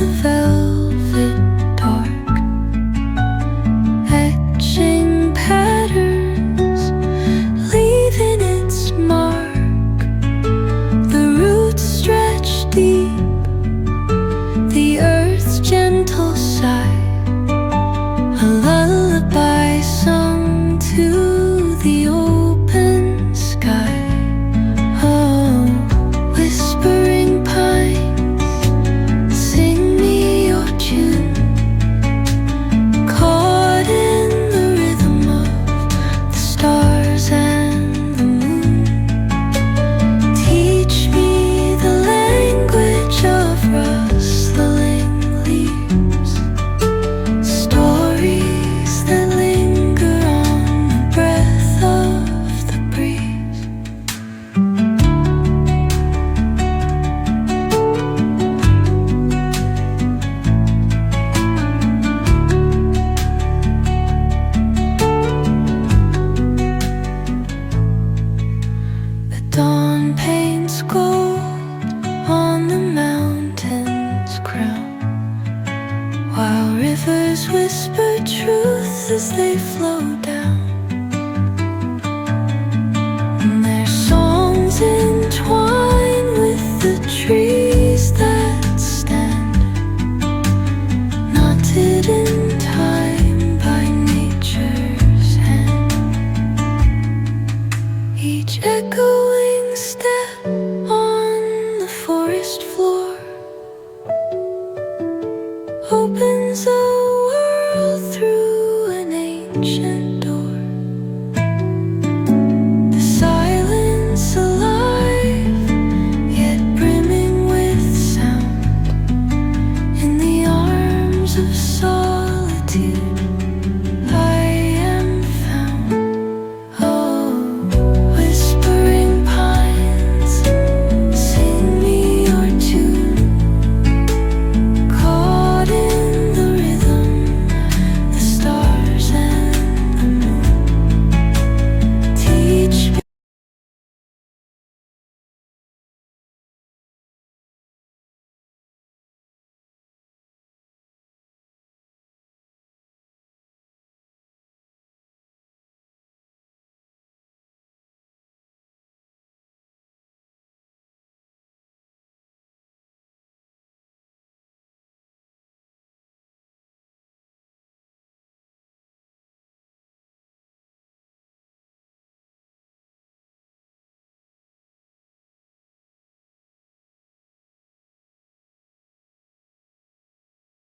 the velvet dark, etching patterns, leaving its mark. The roots stretch deep, the earth's gentle sigh, a lullaby sung to the open sky. Oh, whispering pines, sing me your tune, caught in the rhythm of the stars and the moon. Teach me the language of rustling leaves, stories that linger on the breath of the breeze. The dawn paints gold on the mountain's crown, while rivers whisper truth as they flow down. And their songs entwine with the trees that stand, knotted in time by nature's hand. Each echoing step on the forest floor opens a world through an ancient